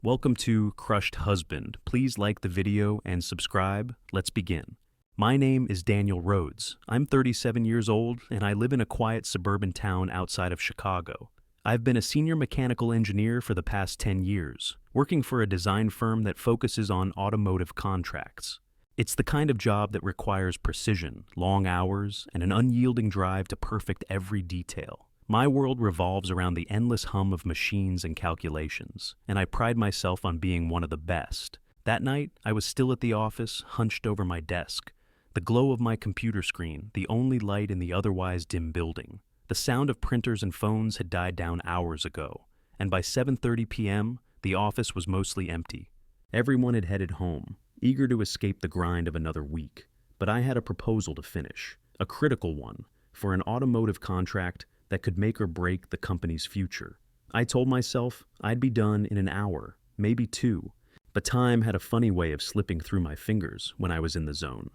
Welcome to Crushed Husband. Please like the video and subscribe. Let's begin. My name is Daniel Rhodes. I'm 37 years old and I live in a quiet suburban town outside of Chicago. I've been a senior mechanical engineer for the past 10 years, working for a design firm that focuses on automotive contracts. It's the kind of job that requires precision, long hours, and an unyielding drive to perfect every detail. My world revolves around the endless hum of machines and calculations, and I pride myself on being one of the best. That night, I was still at the office, hunched over my desk. The glow of my computer screen, the only light in the otherwise dim building. The sound of printers and phones had died down hours ago, and by 7:30 p.m., the office was mostly empty. Everyone had headed home, eager to escape the grind of another week. But I had a proposal to finish, a critical one, for an automotive contract that could make or break the company's future. I told myself I'd be done in an hour, maybe two, but time had a funny way of slipping through my fingers when I was in the zone.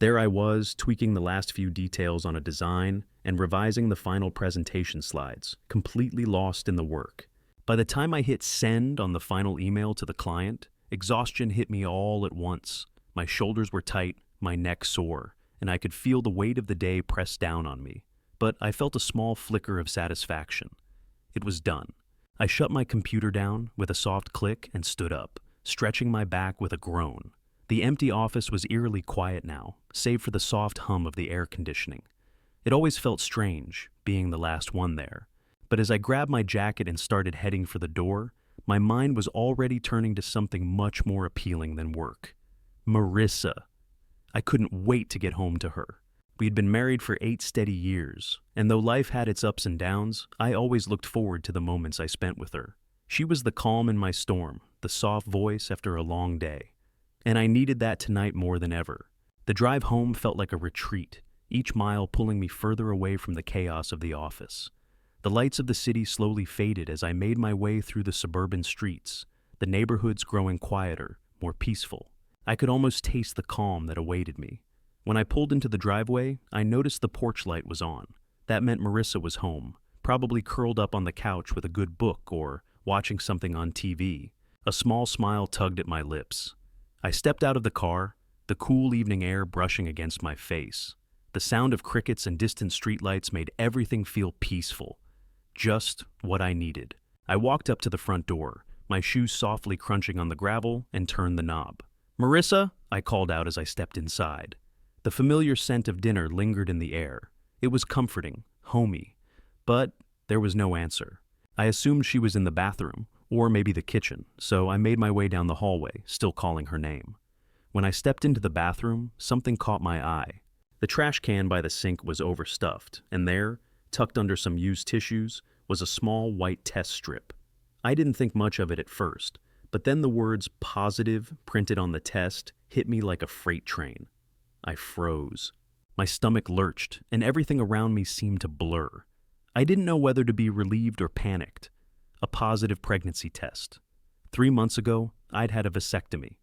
There I was, tweaking the last few details on a design and revising the final presentation slides, completely lost in the work. By the time I hit send on the final email to the client, exhaustion hit me all at once. My shoulders were tight, my neck sore, and I could feel the weight of the day press down on me. But I felt a small flicker of satisfaction. It was done. I shut my computer down with a soft click and stood up, stretching my back with a groan. The empty office was eerily quiet now, save for the soft hum of the air conditioning. It always felt strange, being the last one there. But as I grabbed my jacket and started heading for the door, my mind was already turning to something much more appealing than work. Marissa. I couldn't wait to get home to her. We had been married for 8 steady years, and though life had its ups and downs, I always looked forward to the moments I spent with her. She was the calm in my storm, the soft voice after a long day. And I needed that tonight more than ever. The drive home felt like a retreat, each mile pulling me further away from the chaos of the office. The lights of the city slowly faded as I made my way through the suburban streets, the neighborhoods growing quieter, more peaceful. I could almost taste the calm that awaited me. When I pulled into the driveway, I noticed the porch light was on. That meant Marissa was home, probably curled up on the couch with a good book or watching something on TV. A small smile tugged at my lips. I stepped out of the car, the cool evening air brushing against my face. The sound of crickets and distant streetlights made everything feel peaceful. Just what I needed. I walked up to the front door, my shoes softly crunching on the gravel, and turned the knob. "Marissa?" I called out as I stepped inside. The familiar scent of dinner lingered in the air. It was comforting, homey, but there was no answer. I assumed she was in the bathroom, or maybe the kitchen, so I made my way down the hallway, still calling her name. When I stepped into the bathroom, something caught my eye. The trash can by the sink was overstuffed, and there, tucked under some used tissues, was a small white test strip. I didn't think much of it at first, but then the words "positive" printed on the test hit me like a freight train. I froze. My stomach lurched, and everything around me seemed to blur. I didn't know whether to be relieved or panicked. A positive pregnancy test. 3 months ago, I'd had a vasectomy.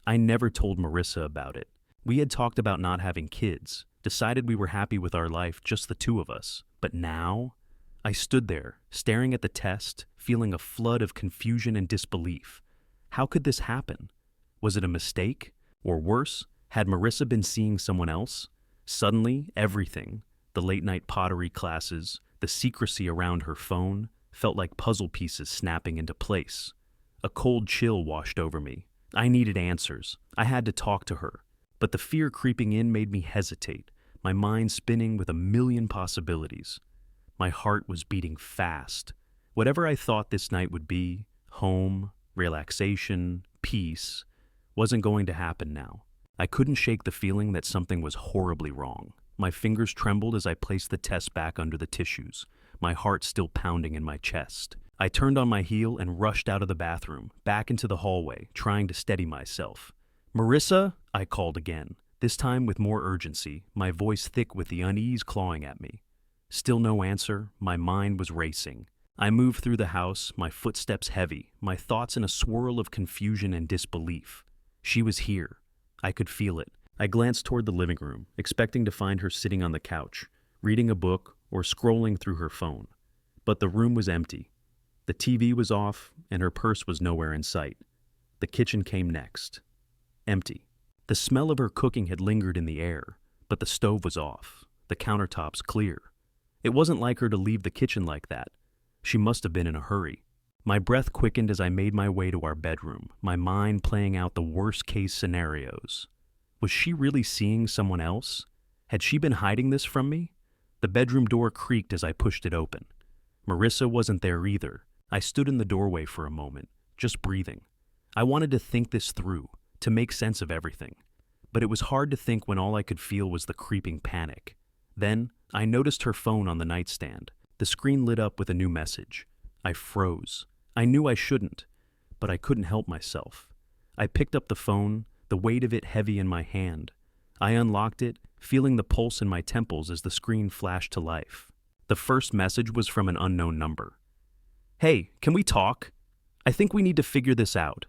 I never told Marissa about it. We had talked about not having kids, decided we were happy with our life, just the two of us. But now, I stood there, staring at the test, feeling a flood of confusion and disbelief. How could this happen? Was it a mistake? Or worse, had Marissa been seeing someone else? Suddenly, everything, the late-night pottery classes, the secrecy around her phone, felt like puzzle pieces snapping into place. A cold chill washed over me. I needed answers. I had to talk to her. But the fear creeping in made me hesitate, my mind spinning with a million possibilities. My heart was beating fast. Whatever I thought this night would be, home, relaxation, peace, wasn't going to happen now. I couldn't shake the feeling that something was horribly wrong. My fingers trembled as I placed the test back under the tissues, my heart still pounding in my chest. I turned on my heel and rushed out of the bathroom, back into the hallway, trying to steady myself. "Marissa?" I called again, this time with more urgency, my voice thick with the unease clawing at me. Still no answer, my mind was racing. I moved through the house, my footsteps heavy, my thoughts in a swirl of confusion and disbelief. She was here. I could feel it. I glanced toward the living room, expecting to find her sitting on the couch, reading a book or scrolling through her phone. But the room was empty. The TV was off, and her purse was nowhere in sight. The kitchen came next. Empty. The smell of her cooking had lingered in the air, but the stove was off, the countertops clear. It wasn't like her to leave the kitchen like that. She must have been in a hurry. My breath quickened as I made my way to our bedroom, my mind playing out the worst-case scenarios. Was she really seeing someone else? Had she been hiding this from me? The bedroom door creaked as I pushed it open. Marissa wasn't there either. I stood in the doorway for a moment, just breathing. I wanted to think this through, to make sense of everything. But it was hard to think when all I could feel was the creeping panic. Then, I noticed her phone on the nightstand. The screen lit up with a new message. I froze. I knew I shouldn't, but I couldn't help myself. I picked up the phone, the weight of it heavy in my hand. I unlocked it, feeling the pulse in my temples as the screen flashed to life. The first message was from an unknown number. "Hey, can we talk? I think we need to figure this out."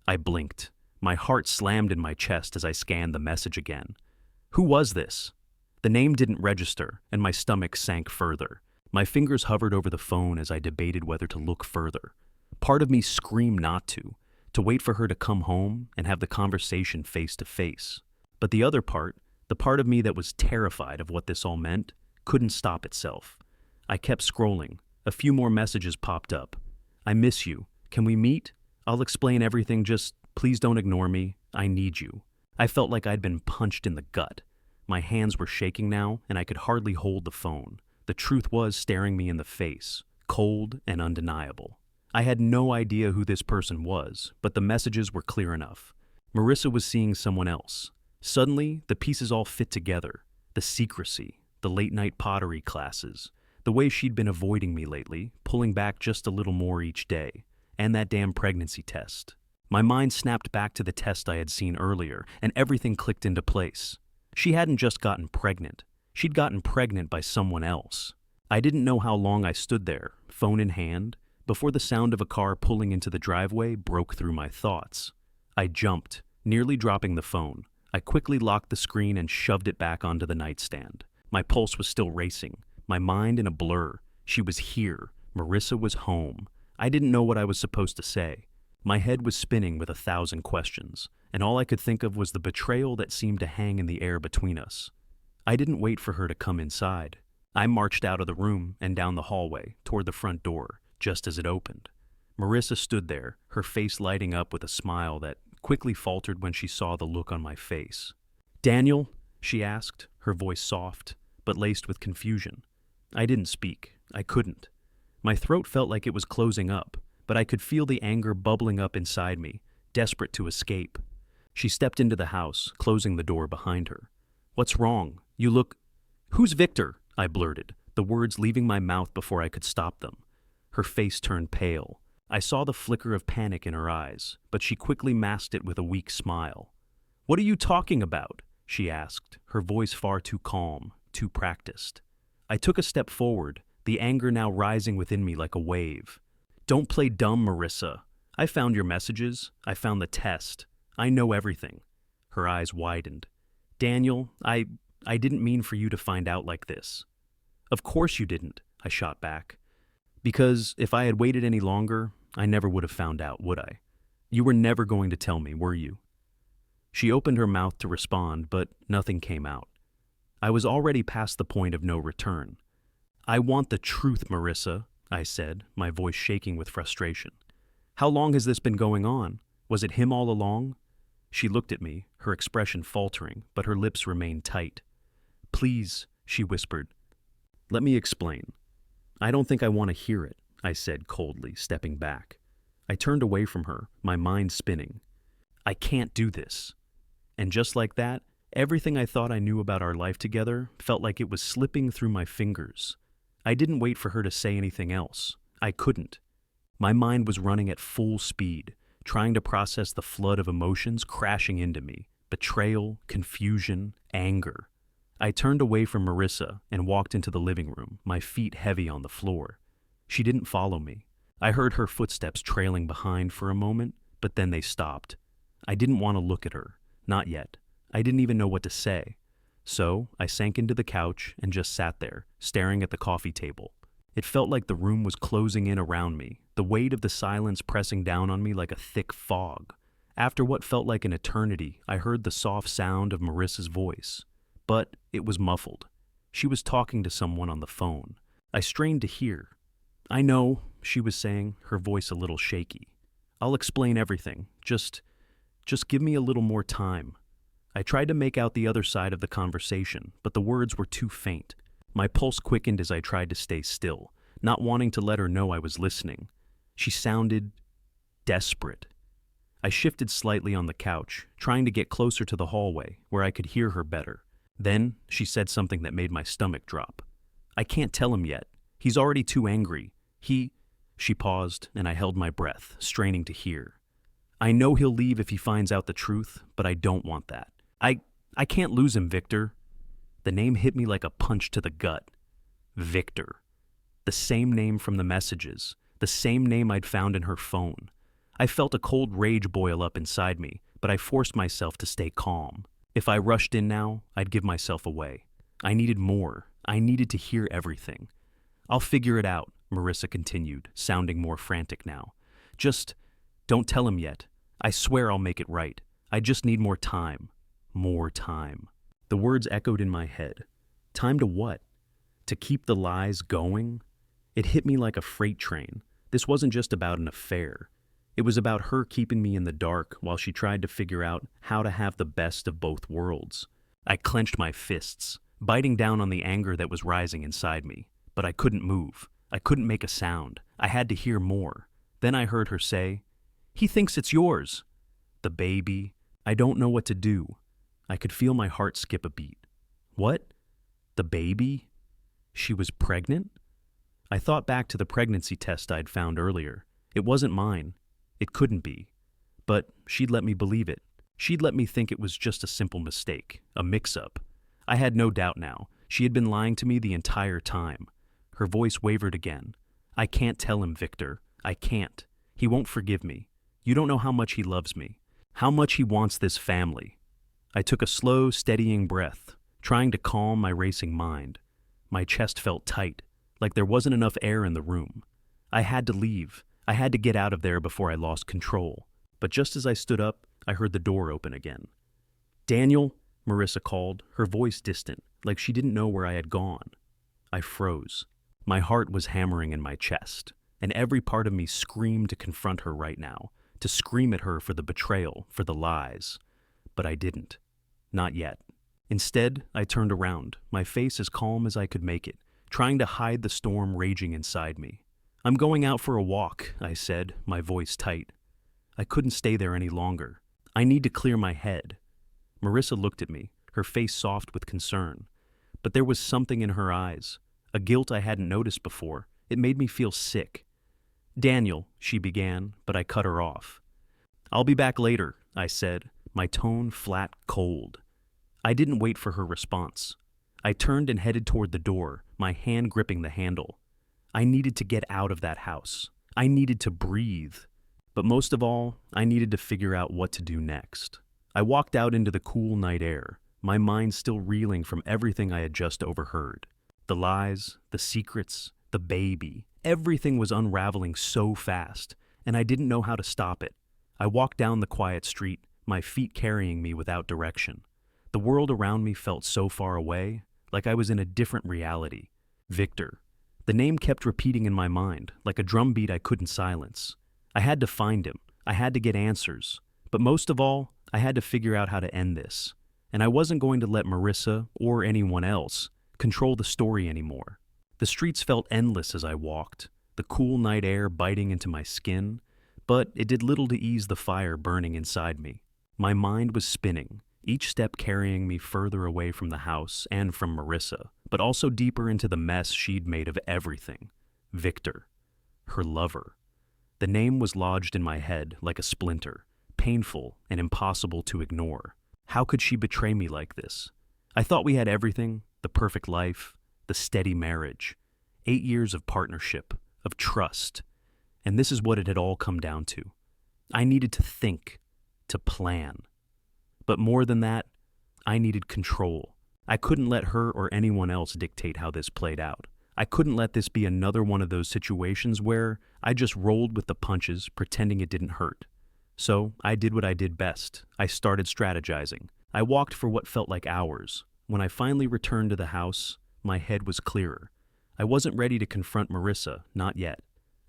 I blinked. My heart slammed in my chest as I scanned the message again. Who was this? The name didn't register, and my stomach sank further. My fingers hovered over the phone as I debated whether to look further. Part of me screamed not to wait for her to come home and have the conversation face to face. But the other part, the part of me that was terrified of what this all meant, couldn't stop itself. I kept scrolling. A few more messages popped up. "I miss you. Can we meet? I'll explain everything, just please don't ignore me. I need you." I felt like I'd been punched in the gut. My hands were shaking now, and I could hardly hold the phone. The truth was staring me in the face, cold and undeniable. I had no idea who this person was, but the messages were clear enough. Marissa was seeing someone else. Suddenly, the pieces all fit together. The secrecy, the late-night pottery classes, the way she'd been avoiding me lately, pulling back just a little more each day, and that damn pregnancy test. My mind snapped back to the test I had seen earlier, and everything clicked into place. She hadn't just gotten pregnant. She'd gotten pregnant by someone else. I didn't know how long I stood there, phone in hand, before the sound of a car pulling into the driveway broke through my thoughts. I jumped, nearly dropping the phone. I quickly locked the screen and shoved it back onto the nightstand. My pulse was still racing, my mind in a blur. She was here. Marissa was home. I didn't know what I was supposed to say. My head was spinning with 1,000 questions, and all I could think of was the betrayal that seemed to hang in the air between us. I didn't wait for her to come inside. I marched out of the room and down the hallway toward the front door, just as it opened. Marissa stood there, her face lighting up with a smile that quickly faltered when she saw the look on my face. "Daniel?" she asked, her voice soft, but laced with confusion. I didn't speak. I couldn't. My throat felt like it was closing up, but I could feel the anger bubbling up inside me, desperate to escape. She stepped into the house, closing the door behind her. "What's wrong? You look—" "Who's Victor?" I blurted, the words leaving my mouth before I could stop them. Her face turned pale. I saw the flicker of panic in her eyes, but she quickly masked it with a weak smile. "What are you talking about?" she asked, her voice far too calm, too practiced. I took a step forward, the anger now rising within me like a wave. "Don't play dumb, Marissa. I found your messages. I found the test. I know everything." Her eyes widened. "Daniel, I didn't mean for you to find out like this." "Of course you didn't," I shot back. "Because if I had waited any longer, I never would have found out, would I? You were never going to tell me, were you?" She opened her mouth to respond, but nothing came out. I was already past the point of no return. "I want the truth, Marissa," I said, my voice shaking with frustration. "How long has this been going on? Was it him all along?" She looked at me, her expression faltering, but her lips remained tight. "Please," she whispered. "Let me explain." "I don't think I want to hear it," I said coldly, stepping back. I turned away from her, my mind spinning. "I can't do this." And just like that, everything I thought I knew about our life together felt like it was slipping through my fingers. I didn't wait for her to say anything else. I couldn't. My mind was running at full speed, trying to process the flood of emotions crashing into me. Betrayal, confusion, anger. I turned away from Marissa and walked into the living room, my feet heavy on the floor. She didn't follow me. I heard her footsteps trailing behind for a moment, but then they stopped. I didn't want to look at her. Not yet. I didn't even know what to say. So I sank into the couch and just sat there, staring at the coffee table. It felt like the room was closing in around me, the weight of the silence pressing down on me like a thick fog. After what felt like an eternity, I heard the soft sound of Marissa's voice. But it was muffled. She was talking to someone on the phone. I strained to hear. "I know," she was saying, her voice a little shaky. "I'll explain everything. Just give me a little more time." I tried to make out the other side of the conversation, but the words were too faint. My pulse quickened as I tried to stay still, not wanting to let her know I was listening. She sounded desperate. I shifted slightly on the couch, trying to get closer to the hallway, where I could hear her better. Then she said something that made my stomach drop. "I can't tell him yet. He's already too angry. She paused, and I held my breath, straining to hear. "I know he'll leave if he finds out the truth, but I don't want that. I can't lose him, Victor." The name hit me like a punch to the gut. Victor. The same name from the messages, the same name I'd found in her phone. I felt a cold rage boil up inside me, but I forced myself to stay calm. If I rushed in now, I'd give myself away. I needed more. I needed to hear everything. "I'll figure it out," Marissa continued, sounding more frantic now. "Just don't tell him yet. I swear I'll make it right. I just need more time. More time." The words echoed in my head. Time to what? To keep the lies going? It hit me like a freight train. This wasn't just about an affair. It was about her keeping me in the dark while she tried to figure out how to have the best of both worlds. I clenched my fists, biting down on the anger that was rising inside me. But I couldn't move. I couldn't make a sound. I had to hear more. Then I heard her say, "He thinks it's yours." The baby. I don't know what to do. I could feel my heart skip a beat. What? The baby? She was pregnant? I thought back to the pregnancy test I'd found earlier. It wasn't mine. It couldn't be. But she'd let me believe it. She'd let me think it was just a simple mistake, a mix-up. I had no doubt now. She had been lying to me the entire time. Her voice wavered again. "I can't tell him, Victor. I can't. He won't forgive me. You don't know how much he loves me. How much he wants this family." I took a slow, steadying breath, trying to calm my racing mind. My chest felt tight, like there wasn't enough air in the room. I had to leave. I had to get out of there before I lost control. But just as I stood up, I heard the door open again. "Daniel," Marissa called, her voice distant, like she didn't know where I had gone. I froze. My heart was hammering in my chest, and every part of me screamed to confront her right now, to scream at her for the betrayal, for the lies. But I didn't. Not yet. Instead, I turned around, my face as calm as I could make it, trying to hide the storm raging inside me. "I'm going out for a walk," I said, my voice tight. I couldn't stay there any longer. "I need to clear my head." Marissa looked at me, her face soft with concern. But there was something in her eyes, a guilt I hadn't noticed before. It made me feel sick. "Daniel," she began, but I cut her off. "I'll be back later," I said, my tone flat cold. I didn't wait for her response. I turned and headed toward the door, my hand gripping the handle. I needed to get out of that house. I needed to breathe. But most of all, I needed to figure out what to do next. I walked out into the cool night air, my mind still reeling from everything I had just overheard. The lies, the secrets, the baby, everything was unraveling so fast, and I didn't know how to stop it. I walked down the quiet street, my feet carrying me without direction. The world around me felt so far away, like I was in a different reality. Victor. The name kept repeating in my mind, like a drumbeat I couldn't silence. I had to find him. I had to get answers. But most of all, I had to figure out how to end this. And I wasn't going to let Marissa, or anyone else, control the story anymore. The streets felt endless as I walked, the cool night air biting into my skin, but it did little to ease the fire burning inside me. My mind was spinning, each step carrying me further away from the house and from Marissa, but also deeper into the mess she'd made of everything. Victor. Her lover. The name was lodged in my head like a splinter, painful and impossible to ignore. How could she betray me like this? I thought we had everything, the perfect life, the steady marriage, 8 years of partnership, of trust, and this is what it had all come down to. I needed to think, to plan. But more than that, I needed control. I couldn't let her or anyone else dictate how this played out. I couldn't let this be another one of those situations where I just rolled with the punches, pretending it didn't hurt. So I did what I did best. I started strategizing. I walked for what felt like hours. When I finally returned to the house, my head was clearer. I wasn't ready to confront Marissa, not yet.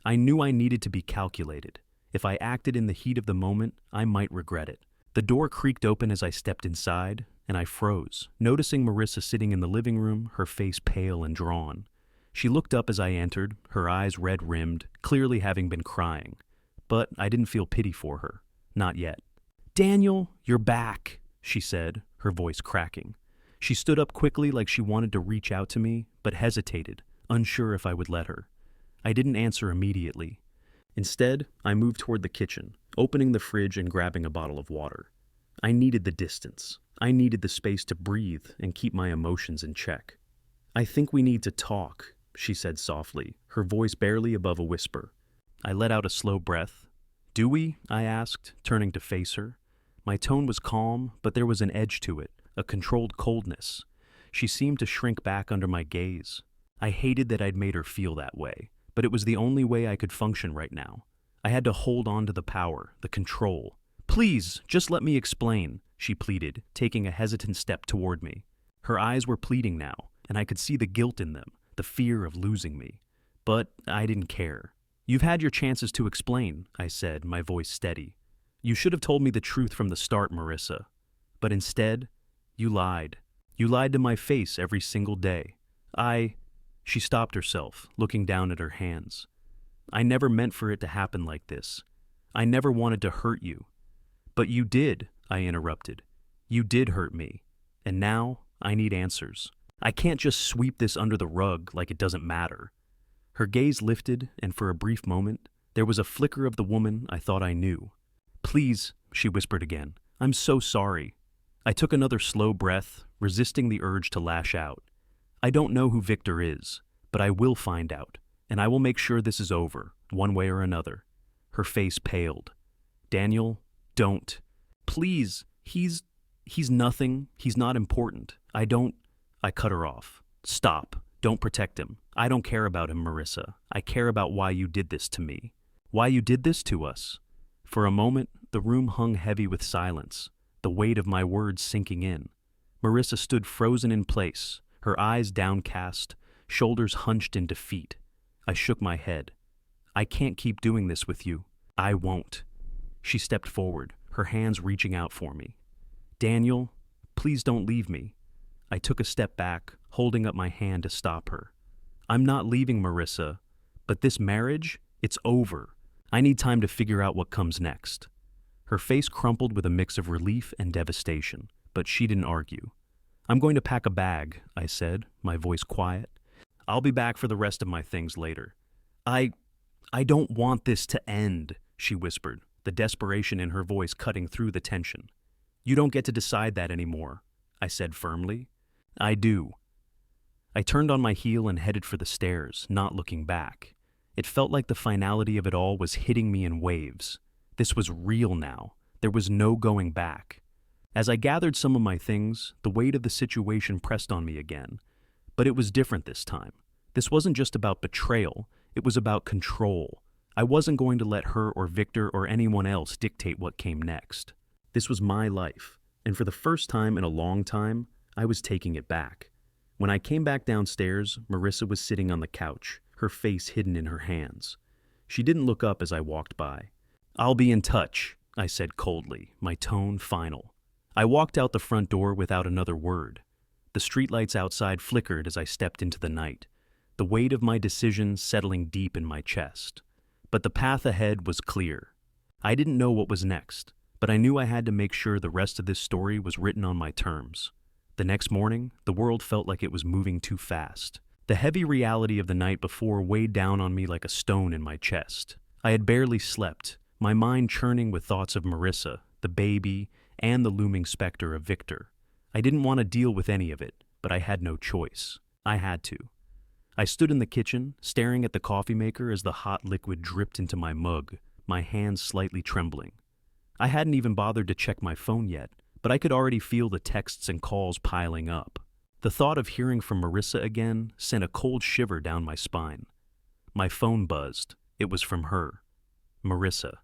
I knew I needed to be calculated. If I acted in the heat of the moment, I might regret it. The door creaked open as I stepped inside, and I froze, noticing Marissa sitting in the living room, her face pale and drawn. She looked up as I entered, her eyes red-rimmed, clearly having been crying. But I didn't feel pity for her. Not yet. "Daniel, you're back," she said, her voice cracking. She stood up quickly like she wanted to reach out to me, but hesitated, unsure if I would let her. I didn't answer immediately. Instead, I moved toward the kitchen, opening the fridge and grabbing a bottle of water. I needed the distance. I needed the space to breathe and keep my emotions in check. "I think we need to talk," she said softly, her voice barely above a whisper. I let out a slow breath. "Do we?" I asked, turning to face her. My tone was calm, but there was an edge to it, a controlled coldness. She seemed to shrink back under my gaze. I hated that I'd made her feel that way, but it was the only way I could function right now. I had to hold on to the power, the control. "Please, just let me explain," she pleaded, taking a hesitant step toward me. Her eyes were pleading now, and I could see the guilt in them, the fear of losing me. But I didn't care. "You've had your chances to explain," I said, my voice steady. "You should have told me the truth from the start, Marissa. But instead, you lied. You lied to my face every single day. She stopped herself, looking down at her hands. "I never meant for it to happen like this. I never wanted to hurt you." "But you did," I interrupted. "You did hurt me. And now I need answers. I can't just sweep this under the rug like it doesn't matter." Her gaze lifted, and for a brief moment, there was a flicker of the woman I thought I knew. "Please," she whispered again. "I'm so sorry." I took another slow breath, resisting the urge to lash out. "I don't know who Victor is, but I will find out, and I will make sure this is over, one way or another." Her face paled. "Daniel, don't. Please, he's nothing. He's not important. I cut her off. "Stop. Don't protect him. I don't care about him, Marissa. I care about why you did this to me. Why you did this to us." For a moment, the room hung heavy with silence, the weight of my words sinking in. Marissa stood frozen in place, her eyes downcast, shoulders hunched in defeat. I shook my head. "I can't keep doing this with you. I won't." She stepped forward, her hands reaching out for me. "Daniel, please don't leave me." I took a step back, holding up my hand to stop her. "I'm not leaving, Marissa, but this marriage, it's over. I need time to figure out what comes next." Her face crumpled with a mix of relief and devastation, but she didn't argue. "I'm going to pack a bag," I said, my voice quiet. "I'll be back for the rest of my things later." I don't want this to end," she whispered, the desperation in her voice cutting through the tension. "You don't get to decide that anymore," I said firmly. "I do." I turned on my heel and headed for the stairs, not looking back. It felt like the finality of it all was hitting me in waves. This was real now. There was no going back. As I gathered some of my things, the weight of the situation pressed on me again. But it was different this time. This wasn't just about betrayal, it was about control. I wasn't going to let her or Victor or anyone else dictate what came next. This was my life, and for the first time in a long time, I was taking it back. When I came back downstairs, Marissa was sitting on the couch, her face hidden in her hands. She didn't look up as I walked by. "I'll be in touch," I said coldly, my tone final. I walked out the front door without another word. The streetlights outside flickered as I stepped into the night, the weight of my decision settling deep in my chest. But the path ahead was clear. I didn't know what was next, but I knew I had to make sure the rest of this story was written on my terms. The next morning, the world felt like it was moving too fast. The heavy reality of the night before weighed down on me like a stone in my chest. I had barely slept, my mind churning with thoughts of Marissa, the baby, and the looming specter of Victor. I didn't want to deal with any of it, but I had no choice. I had to. I stood in the kitchen, staring at the coffee maker as the hot liquid dripped into my mug, my hands slightly trembling. I hadn't even bothered to check my phone yet, but I could already feel the texts and calls piling up. The thought of hearing from Marissa again sent a cold shiver down my spine. My phone buzzed. It was from her. Marissa.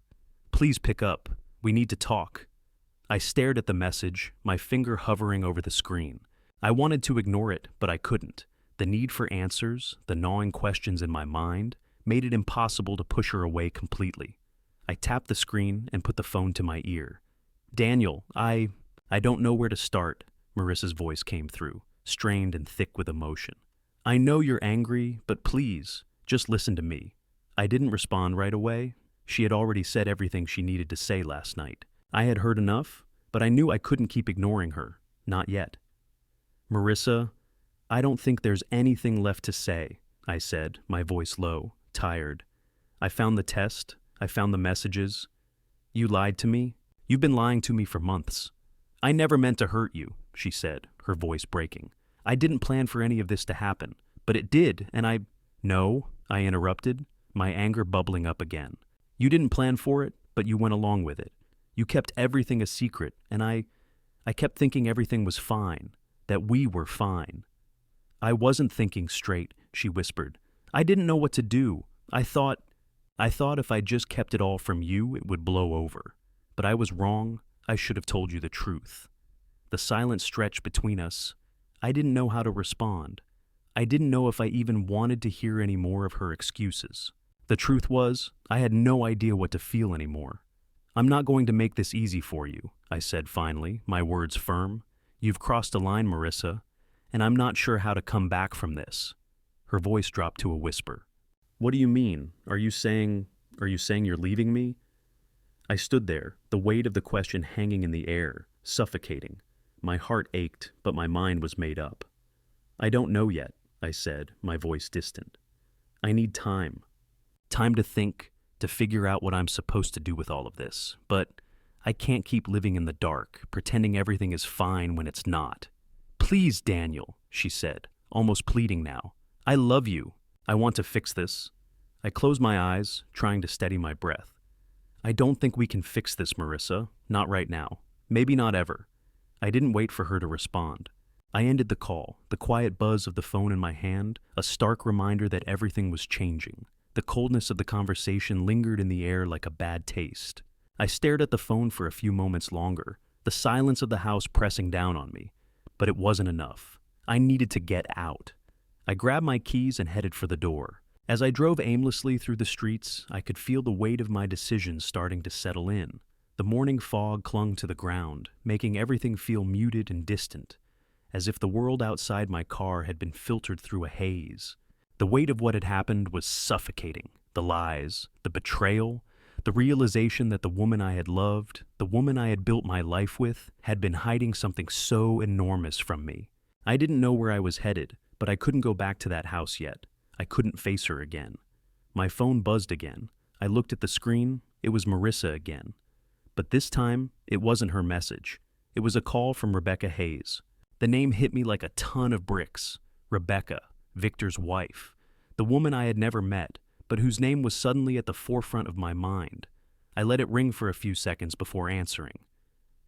Please pick up. We need to talk. I stared at the message, my finger hovering over the screen. I wanted to ignore it, but I couldn't. The need for answers, the gnawing questions in my mind, made it impossible to push her away completely. I tapped the screen and put the phone to my ear. Daniel, I don't know where to start, Marissa's voice came through, strained and thick with emotion. I know you're angry, but please, just listen to me. I didn't respond right away. She had already said everything she needed to say last night. I had heard enough, but I knew I couldn't keep ignoring her. Not yet. Marissa, I don't think there's anything left to say, I said, my voice low, tired. I found the test. I found the messages. You lied to me? You've been lying to me for months. I never meant to hurt you, she said, her voice breaking. I didn't plan for any of this to happen, but it did, and No, I interrupted, my anger bubbling up again. You didn't plan for it, but you went along with it. You kept everything a secret, and I kept thinking everything was fine, that we were fine. I wasn't thinking straight, she whispered. I didn't know what to do. I thought if I just kept it all from you, it would blow over. But I was wrong. I should have told you the truth. The silent stretch between us, I didn't know how to respond. I didn't know if I even wanted to hear any more of her excuses. The truth was, I had no idea what to feel anymore. I'm not going to make this easy for you, I said finally, my words firm. You've crossed a line, Marissa, and I'm not sure how to come back from this. Her voice dropped to a whisper. What do you mean? Are you saying you're leaving me? I stood there, the weight of the question hanging in the air, suffocating. My heart ached, but my mind was made up. I don't know yet, I said, my voice distant. I need time. Time to think, to figure out what I'm supposed to do with all of this. But I can't keep living in the dark, pretending everything is fine when it's not. Please, Daniel, she said, almost pleading now. I love you. I want to fix this. I closed my eyes, trying to steady my breath. I don't think we can fix this, Marissa. Not right now. Maybe not ever. I didn't wait for her to respond. I ended the call, the quiet buzz of the phone in my hand, a stark reminder that everything was changing. The coldness of the conversation lingered in the air like a bad taste. I stared at the phone for a few moments longer, the silence of the house pressing down on me. But it wasn't enough. I needed to get out. I grabbed my keys and headed for the door. As I drove aimlessly through the streets, I could feel the weight of my decisions starting to settle in. The morning fog clung to the ground, making everything feel muted and distant, as if the world outside my car had been filtered through a haze. The weight of what had happened was suffocating. The lies, the betrayal, the realization that the woman I had loved, the woman I had built my life with, had been hiding something so enormous from me. I didn't know where I was headed, but I couldn't go back to that house yet. I couldn't face her again. My phone buzzed again. I looked at the screen. It was Marissa again. But this time, it wasn't her message. It was a call from Rebecca Hayes. The name hit me like a ton of bricks. Rebecca, Victor's wife. The woman I had never met, but whose name was suddenly at the forefront of my mind. I let it ring for a few seconds before answering.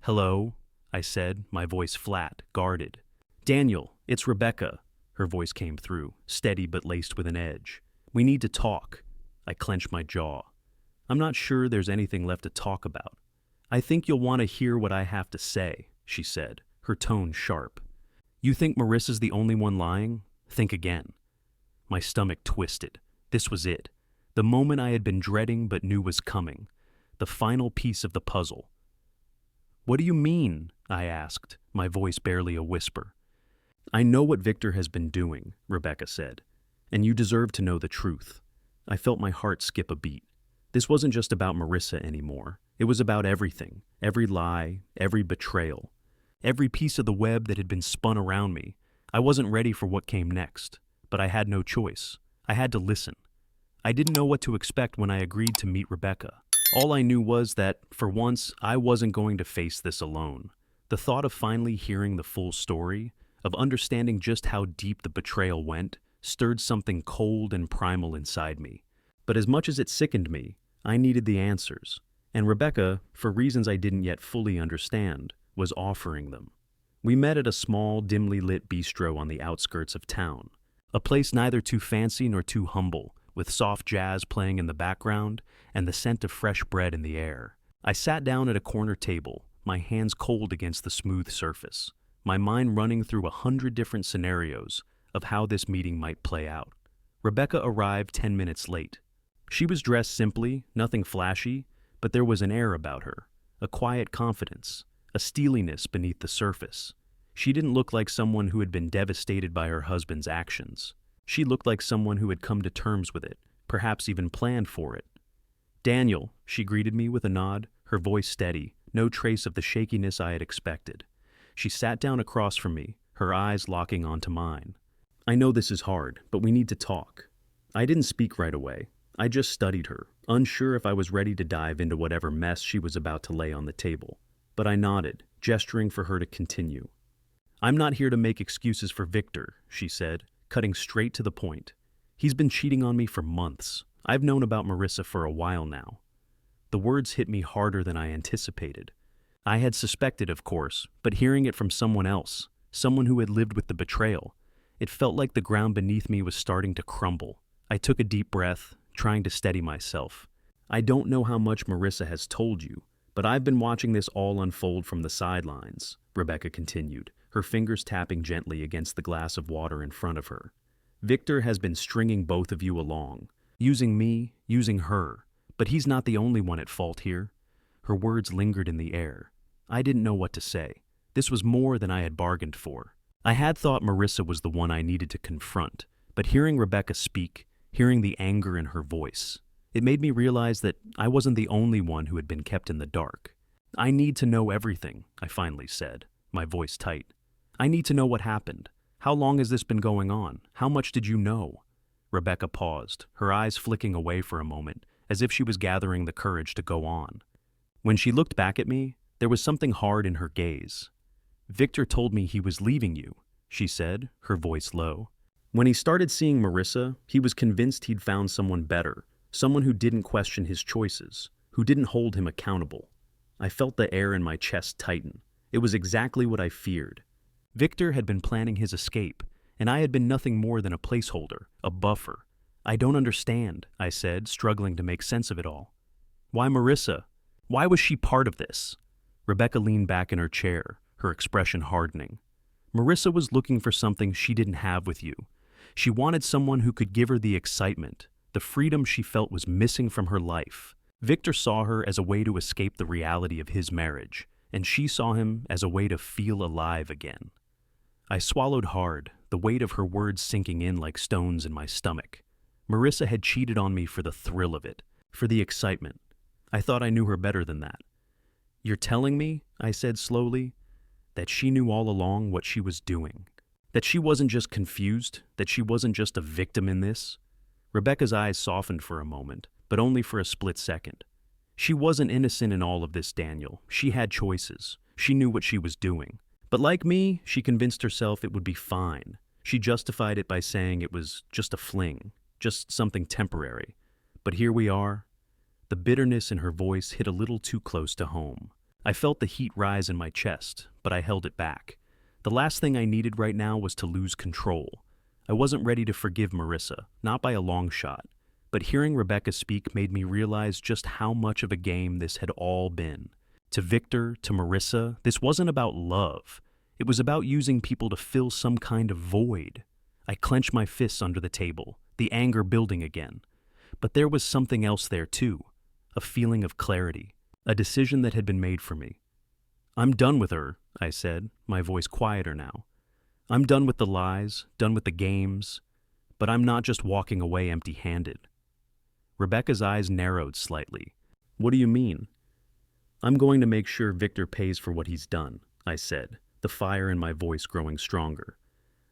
Hello, I said, my voice flat, guarded. Daniel, it's Rebecca. Her voice came through, steady but laced with an edge. We need to talk. I clenched my jaw. I'm not sure there's anything left to talk about. I think you'll want to hear what I have to say, she said, her tone sharp. You think Marissa's the only one lying? Think again. My stomach twisted. This was it. The moment I had been dreading but knew was coming. The final piece of the puzzle. What do you mean? I asked, my voice barely a whisper. I know what Victor has been doing, Rebecca said, and you deserve to know the truth. I felt my heart skip a beat. This wasn't just about Marissa anymore. It was about everything, every lie, every betrayal, every piece of the web that had been spun around me. I wasn't ready for what came next, but I had no choice. I had to listen. I didn't know what to expect when I agreed to meet Rebecca. All I knew was that, for once, I wasn't going to face this alone. The thought of finally hearing the full story, of understanding just how deep the betrayal went, stirred something cold and primal inside me. But as much as it sickened me, I needed the answers. And Rebecca, for reasons I didn't yet fully understand, was offering them. We met at a small, dimly lit bistro on the outskirts of town, a place neither too fancy nor too humble, with soft jazz playing in the background and the scent of fresh bread in the air. I sat down at a corner table, my hands cold against the smooth surface, my mind running through 100 different scenarios of how this meeting might play out. Rebecca arrived 10 minutes late. She was dressed simply, nothing flashy, but there was an air about her, a quiet confidence, a steeliness beneath the surface. She didn't look like someone who had been devastated by her husband's actions. She looked like someone who had come to terms with it, perhaps even planned for it. "Daniel," she greeted me with a nod, her voice steady, no trace of the shakiness I had expected. She sat down across from me, her eyes locking onto mine. "I know this is hard, but we need to talk." I didn't speak right away. I just studied her, unsure if I was ready to dive into whatever mess she was about to lay on the table. But I nodded, gesturing for her to continue. "I'm not here to make excuses for Victor," she said, cutting straight to the point. "He's been cheating on me for months. I've known about Marissa for a while now." The words hit me harder than I anticipated. I had suspected, of course, but hearing it from someone else, someone who had lived with the betrayal, it felt like the ground beneath me was starting to crumble. I took a deep breath, trying to steady myself. "I don't know how much Marissa has told you, but I've been watching this all unfold from the sidelines," Rebecca continued, her fingers tapping gently against the glass of water in front of her. "Victor has been stringing both of you along, using me, using her, but he's not the only one at fault here." Her words lingered in the air. I didn't know what to say. This was more than I had bargained for. I had thought Marissa was the one I needed to confront, but hearing Rebecca speak, hearing the anger in her voice, it made me realize that I wasn't the only one who had been kept in the dark. "I need to know everything," I finally said, my voice tight. "I need to know what happened. How long has this been going on? How much did you know?" Rebecca paused, her eyes flicking away for a moment, as if she was gathering the courage to go on. When she looked back at me, there was something hard in her gaze. "Victor told me he was leaving you," she said, her voice low. "When he started seeing Marissa, he was convinced he'd found someone better, someone who didn't question his choices, who didn't hold him accountable." I felt the air in my chest tighten. It was exactly what I feared. Victor had been planning his escape, and I had been nothing more than a placeholder, a buffer. "I don't understand," I said, struggling to make sense of it all. "Why Marissa? Why was she part of this?" Rebecca leaned back in her chair, her expression hardening. "Marissa was looking for something she didn't have with you. She wanted someone who could give her the excitement, the freedom she felt was missing from her life. Victor saw her as a way to escape the reality of his marriage, and she saw him as a way to feel alive again." I swallowed hard, the weight of her words sinking in like stones in my stomach. Marissa had cheated on me for the thrill of it, for the excitement. I thought I knew her better than that. "You're telling me," I said slowly, "that she knew all along what she was doing? That she wasn't just confused, that she wasn't just a victim in this?" Rebecca's eyes softened for a moment, but only for a split second. "She wasn't innocent in all of this, Daniel. She had choices. She knew what she was doing. But like me, she convinced herself it would be fine. She justified it by saying it was just a fling, just something temporary. But here we are." The bitterness in her voice hit a little too close to home. I felt the heat rise in my chest, but I held it back. The last thing I needed right now was to lose control. I wasn't ready to forgive Marissa, not by a long shot. But hearing Rebecca speak made me realize just how much of a game this had all been. To Victor, to Marissa, this wasn't about love. It was about using people to fill some kind of void. I clenched my fists under the table, the anger building again. But there was something else there too, a feeling of clarity, a decision that had been made for me. "I'm done with her," I said, my voice quieter now. "I'm done with the lies, done with the games, but I'm not just walking away empty-handed." Rebecca's eyes narrowed slightly. "What do you mean?" "I'm going to make sure Victor pays for what he's done," I said, the fire in my voice growing stronger.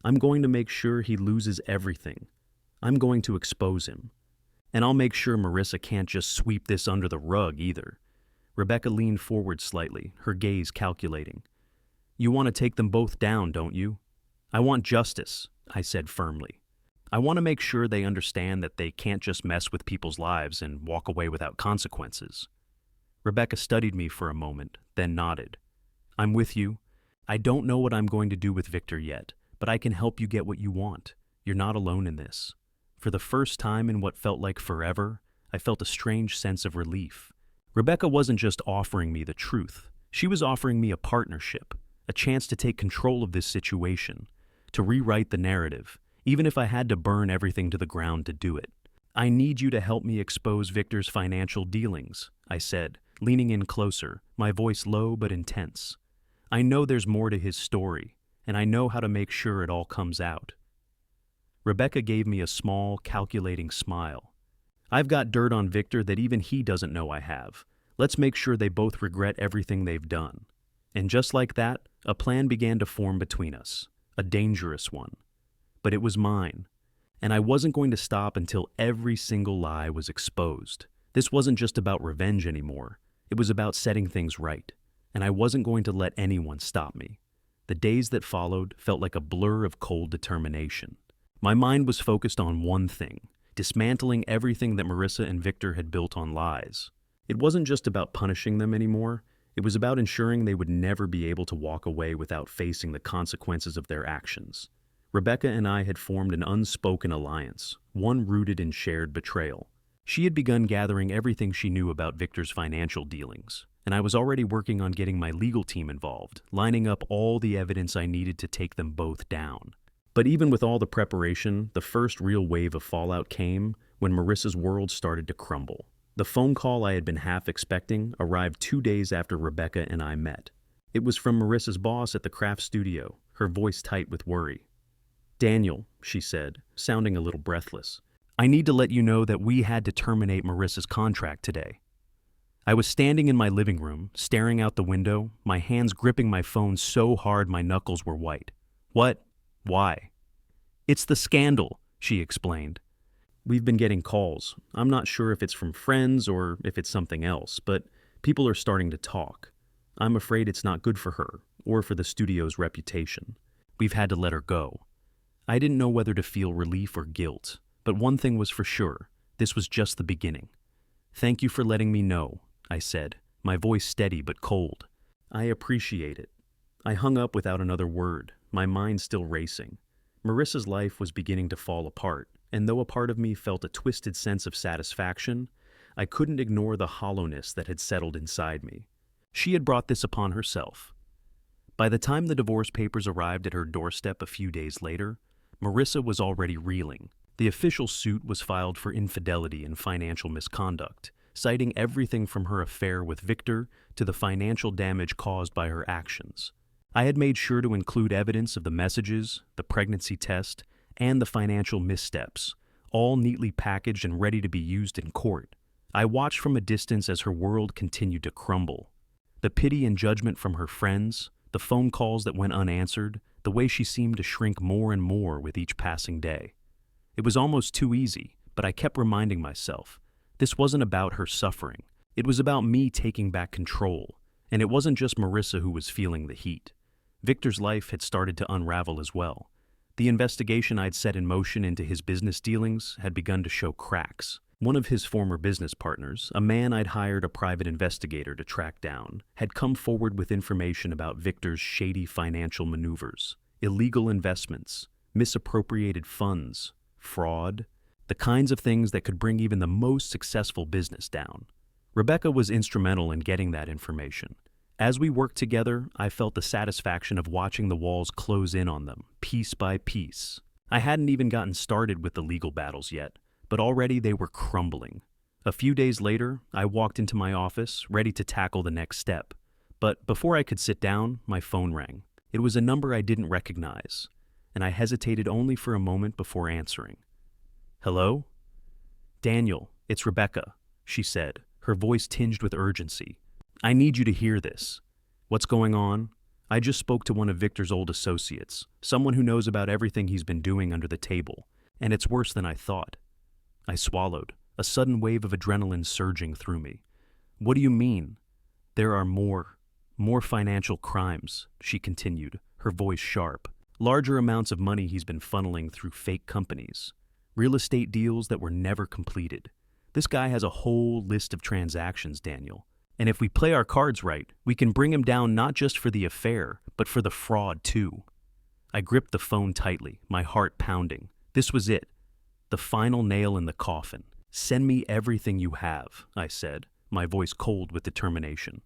"I'm going to make sure he loses everything. I'm going to expose him. And I'll make sure Marissa can't just sweep this under the rug either." Rebecca leaned forward slightly, her gaze calculating. "You want to take them both down, don't you?" "I want justice," I said firmly. "I want to make sure they understand that they can't just mess with people's lives and walk away without consequences." Rebecca studied me for a moment, then nodded. "I'm with you. I don't know what I'm going to do with Victor yet, but I can help you get what you want. You're not alone in this. For the first time in what felt like forever, I felt a strange sense of relief. Rebecca wasn't just offering me the truth. She was offering me a partnership, a chance to take control of this situation, to rewrite the narrative, even if I had to burn everything to the ground to do it. I need you to help me expose Victor's financial dealings, I said, leaning in closer, my voice low but intense. I know there's more to his story, and I know how to make sure it all comes out. Rebecca gave me a small, calculating smile. I've got dirt on Victor that even he doesn't know I have. Let's make sure they both regret everything they've done. And just like that, a plan began to form between us, a dangerous one. But it was mine, and I wasn't going to stop until every single lie was exposed. This wasn't just about revenge anymore. It was about setting things right, and I wasn't going to let anyone stop me. The days that followed felt like a blur of cold determination. My mind was focused on one thing, dismantling everything that Marissa and Victor had built on lies. It wasn't just about punishing them anymore. It was about ensuring they would never be able to walk away without facing the consequences of their actions. Rebecca and I had formed an unspoken alliance, one rooted in shared betrayal. She had begun gathering everything she knew about Victor's financial dealings, and I was already working on getting my legal team involved, lining up all the evidence I needed to take them both down. But even with all the preparation, the first real wave of fallout came when Marissa's world started to crumble. The phone call I had been half expecting arrived 2 days after Rebecca and I met. It was from Marissa's boss at the craft studio, her voice tight with worry. "Daniel," she said, sounding a little breathless, "I need to let you know that we had to terminate Marissa's contract today." I was standing in my living room, staring out the window, my hands gripping my phone so hard my knuckles were white. "What? Why?" "It's the scandal," she explained. "We've been getting calls. I'm not sure if it's from friends or if it's something else, but people are starting to talk. I'm afraid it's not good for her or for the studio's reputation. We've had to let her go." I didn't know whether to feel relief or guilt, but one thing was for sure. This was just the beginning. "Thank you for letting me know," I said, my voice steady but cold. "I appreciate it." I hung up without another word, my mind still racing. Marissa's life was beginning to fall apart, and though a part of me felt a twisted sense of satisfaction, I couldn't ignore the hollowness that had settled inside me. She had brought this upon herself. By the time the divorce papers arrived at her doorstep a few days later, Marissa was already reeling. The official suit was filed for infidelity and financial misconduct, citing everything from her affair with Victor to the financial damage caused by her actions. I had made sure to include evidence of the messages, the pregnancy test, and the financial missteps, all neatly packaged and ready to be used in court. I watched from a distance as her world continued to crumble. The pity and judgment from her friends, the phone calls that went unanswered, the way she seemed to shrink more and more with each passing day. It was almost too easy, but I kept reminding myself, this wasn't about her suffering. It was about me taking back control, and it wasn't just Marissa who was feeling the heat. Victor's life had started to unravel as well. The investigation I'd set in motion into his business dealings had begun to show cracks. One of his former business partners, a man I'd hired a private investigator to track down, had come forward with information about Victor's shady financial maneuvers, illegal investments, misappropriated funds, fraud, the kinds of things that could bring even the most successful business down. Rebecca was instrumental in getting that information. As we worked together, I felt the satisfaction of watching the walls close in on them, piece by piece. I hadn't even gotten started with the legal battles yet, but already they were crumbling. A few days later, I walked into my office, ready to tackle the next step. But before I could sit down, my phone rang. It was a number I didn't recognize, and I hesitated only for a moment before answering. "Hello?" "Daniel, it's Rebecca," she said, her voice tinged with urgency. "I need you to hear this." "What's going on?" "I just spoke to one of Victor's old associates, someone who knows about everything he's been doing under the table, and it's worse than I thought." I swallowed, a sudden wave of adrenaline surging through me. "What do you mean?" "There are more financial crimes," she continued, her voice sharp. "Larger amounts of money he's been funneling through fake companies. Real estate deals that were never completed. This guy has a whole list of transactions, Daniel. And if we play our cards right, we can bring him down not just for the affair, but for the fraud too. I gripped the phone tightly, my heart pounding. This was it, the final nail in the coffin. "Send me everything you have," I said, my voice cold with determination.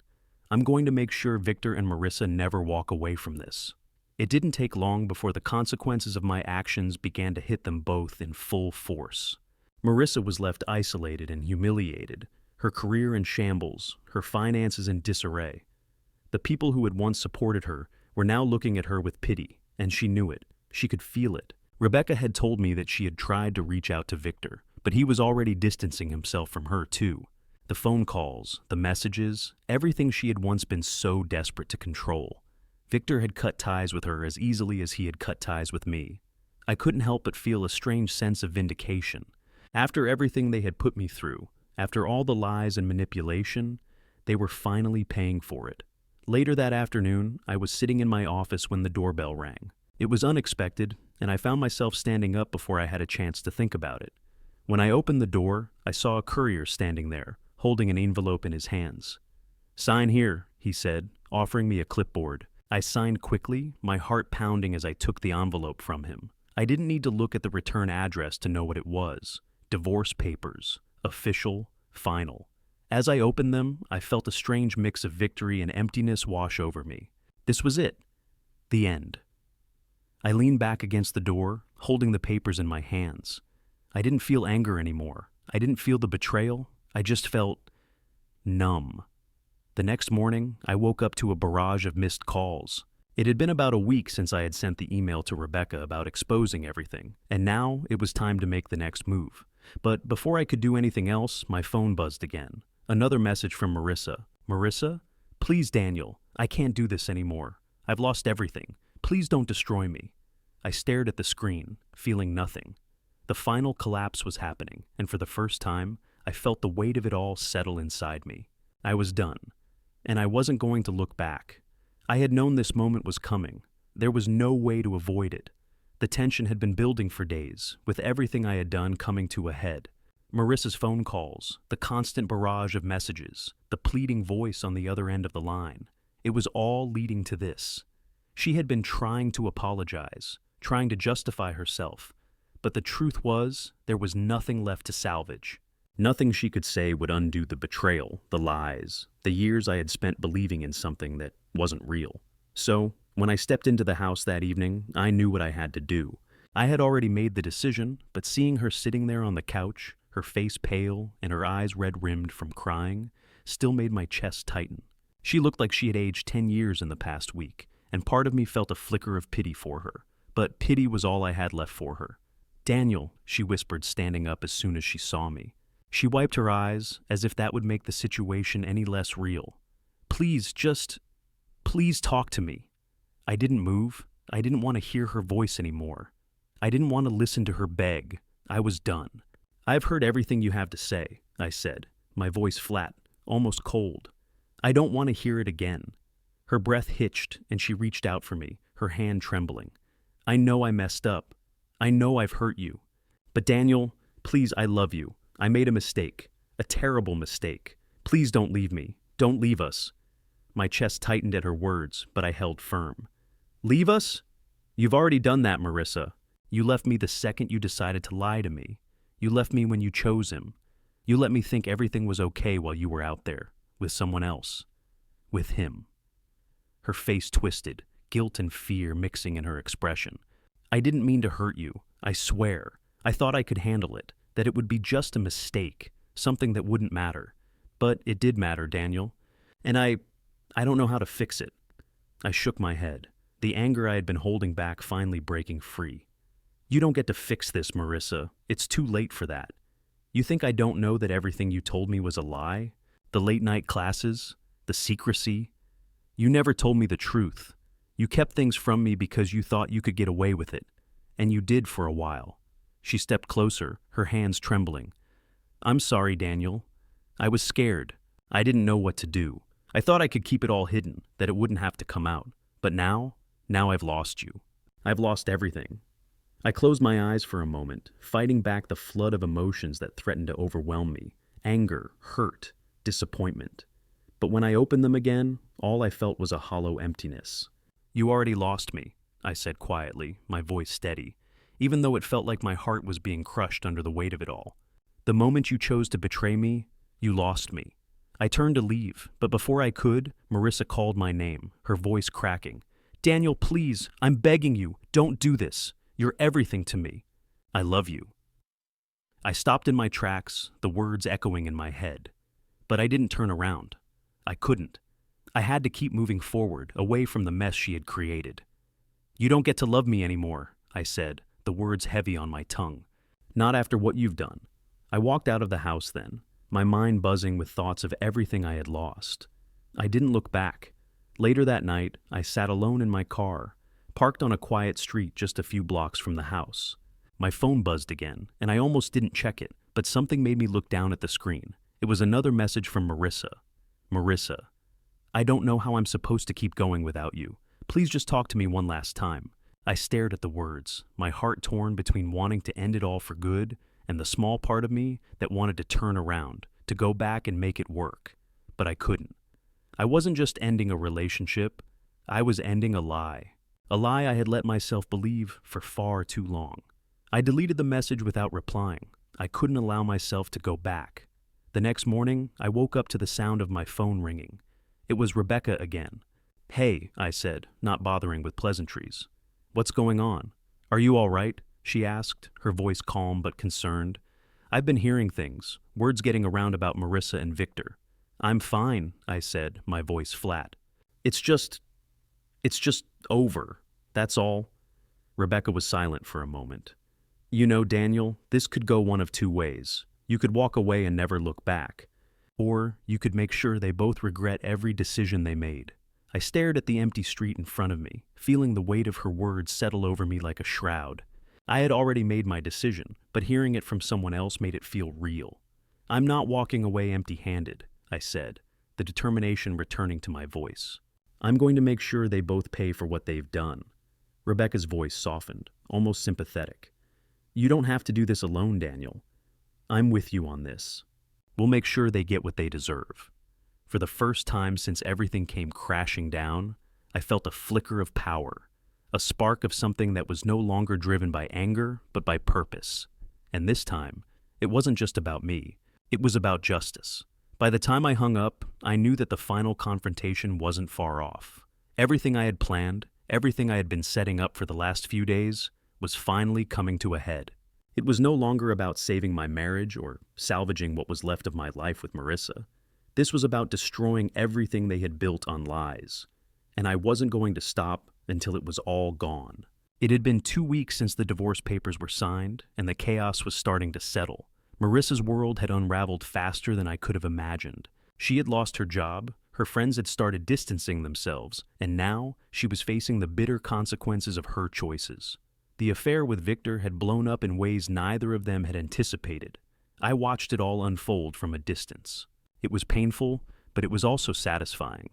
"I'm going to make sure Victor and Marissa never walk away from this." It didn't take long before the consequences of my actions began to hit them both in full force. Marissa was left isolated and humiliated, her career in shambles, her finances in disarray. The people who had once supported her were now looking at her with pity, and she knew it. She could feel it. Rebecca had told me that she had tried to reach out to Victor, but he was already distancing himself from her too. The phone calls, the messages, everything she had once been so desperate to control. Victor had cut ties with her as easily as he had cut ties with me. I couldn't help but feel a strange sense of vindication. After everything they had put me through, after all the lies and manipulation, they were finally paying for it. Later that afternoon, I was sitting in my office when the doorbell rang. It was unexpected, and I found myself standing up before I had a chance to think about it. When I opened the door, I saw a courier standing there, holding an envelope in his hands. "Sign here," he said, offering me a clipboard. I signed quickly, my heart pounding as I took the envelope from him. I didn't need to look at the return address to know what it was. Divorce papers. Official. Final. As I opened them, I felt a strange mix of victory and emptiness wash over me. This was it. The end. I leaned back against the door, holding the papers in my hands. I didn't feel anger anymore. I didn't feel the betrayal. I just felt numb. The next morning, I woke up to a barrage of missed calls. It had been about a week since I had sent the email to Rebecca about exposing everything, and now it was time to make the next move. But before I could do anything else, my phone buzzed again. Another message from Marissa. "Marissa? Please, Daniel. I can't do this anymore. I've lost everything. Please don't destroy me." I stared at the screen, feeling nothing. The final collapse was happening, and for the first time, I felt the weight of it all settle inside me. I was done. And I wasn't going to look back. I had known this moment was coming. There was no way to avoid it. The tension had been building for days, with everything I had done coming to a head. Marissa's phone calls, the constant barrage of messages, the pleading voice on the other end of the line. It was all leading to this. She had been trying to apologize, trying to justify herself, but the truth was, there was nothing left to salvage. Nothing she could say would undo the betrayal, the lies, the years I had spent believing in something that wasn't real. So, when I stepped into the house that evening, I knew what I had to do. I had already made the decision, but seeing her sitting there on the couch, her face pale and her eyes red-rimmed from crying, still made my chest tighten. She looked like she had aged 10 years in the past week, and part of me felt a flicker of pity for her. But pity was all I had left for her. "Daniel," she whispered, standing up as soon as she saw me. She wiped her eyes, as if that would make the situation any less real. Please talk to me." I didn't move. I didn't want to hear her voice anymore. I didn't want to listen to her beg. I was done. "I've heard everything you have to say," I said, my voice flat, almost cold. "I don't want to hear it again." Her breath hitched, and she reached out for me, her hand trembling. "I know I messed up. I know I've hurt you. But Daniel, please, I love you. I made a mistake, a terrible mistake. Please don't leave me. Don't leave us." My chest tightened at her words, but I held firm. "Leave us? You've already done that, Marissa. You left me the second you decided to lie to me. You left me when you chose him. You let me think everything was okay while you were out there, with someone else. With him." Her face twisted, guilt and fear mixing in her expression. "I didn't mean to hurt you, I swear. I thought I could handle it, that it would be just a mistake, something that wouldn't matter. But it did matter, Daniel. And I don't know how to fix it." I shook my head, the anger I had been holding back finally breaking free. "You don't get to fix this, Marissa. It's too late for that. You think I don't know that everything you told me was a lie? The late-night classes? The secrecy? You never told me the truth. You kept things from me because you thought you could get away with it. And you did for a while." She stepped closer, her hands trembling. "I'm sorry, Daniel. I was scared. I didn't know what to do. I thought I could keep it all hidden, that it wouldn't have to come out. But now I've lost you. I've lost everything." I closed my eyes for a moment, fighting back the flood of emotions that threatened to overwhelm me. Anger, hurt, disappointment. But when I opened them again, all I felt was a hollow emptiness. You already lost me, I said quietly, my voice steady, even though it felt like my heart was being crushed under the weight of it all. The moment you chose to betray me, you lost me. I turned to leave, but before I could, Marissa called my name, her voice cracking. Daniel, please, I'm begging you, don't do this. You're everything to me. I love you. I stopped in my tracks, the words echoing in my head. But I didn't turn around. I couldn't. I had to keep moving forward, away from the mess she had created. You don't get to love me anymore, I said, the words heavy on my tongue. Not after what you've done. I walked out of the house then, my mind buzzing with thoughts of everything I had lost. I didn't look back. Later that night, I sat alone in my car, parked on a quiet street just a few blocks from the house. My phone buzzed again, and I almost didn't check it, but something made me look down at the screen. It was another message from Marissa. Marissa, I don't know how I'm supposed to keep going without you. Please just talk to me one last time. I stared at the words, my heart torn between wanting to end it all for good and the small part of me that wanted to turn around, to go back and make it work. But I couldn't. I wasn't just ending a relationship, I was ending a lie I had let myself believe for far too long. I deleted the message without replying. I couldn't allow myself to go back. The next morning, I woke up to the sound of my phone ringing. It was Rebecca again. Hey, I said, not bothering with pleasantries. What's going on? Are you all right? She asked, her voice calm but concerned. I've been hearing things, words getting around about Marissa and Victor. I'm fine, I said, my voice flat. It's just over. That's all. Rebecca was silent for a moment. You know, Daniel, this could go one of two ways. You could walk away and never look back. Or you could make sure they both regret every decision they made. I stared at the empty street in front of me, feeling the weight of her words settle over me like a shroud. I had already made my decision, but hearing it from someone else made it feel real. I'm not walking away empty-handed, I said, the determination returning to my voice. I'm going to make sure they both pay for what they've done. Rebecca's voice softened, almost sympathetic. You don't have to do this alone, Daniel. I'm with you on this. We'll make sure they get what they deserve. For the first time since everything came crashing down, I felt a flicker of power, a spark of something that was no longer driven by anger, but by purpose. And this time, it wasn't just about me. It was about justice. By the time I hung up, I knew that the final confrontation wasn't far off. Everything I had planned, everything I had been setting up for the last few days, was finally coming to a head. It was no longer about saving my marriage or salvaging what was left of my life with Marissa. This was about destroying everything they had built on lies. And I wasn't going to stop until it was all gone. It had been 2 weeks since the divorce papers were signed, and the chaos was starting to settle. Marissa's world had unraveled faster than I could have imagined. She had lost her job, her friends had started distancing themselves, and now she was facing the bitter consequences of her choices. The affair with Victor had blown up in ways neither of them had anticipated. I watched it all unfold from a distance. It was painful, but it was also satisfying.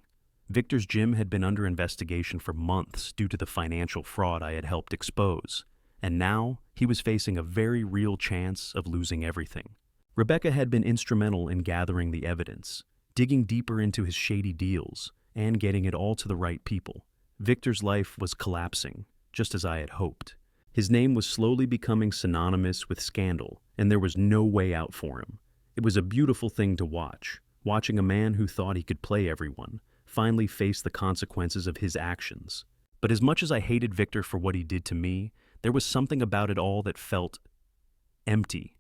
Victor's gym had been under investigation for months due to the financial fraud I had helped expose, and now he was facing a very real chance of losing everything. Rebecca had been instrumental in gathering the evidence, digging deeper into his shady deals, and getting it all to the right people. Victor's life was collapsing, just as I had hoped. His name was slowly becoming synonymous with scandal, and there was no way out for him. It was a beautiful thing to watch, watching a man who thought he could play everyone finally face the consequences of his actions. But as much as I hated Victor for what he did to me, there was something about it all that felt empty.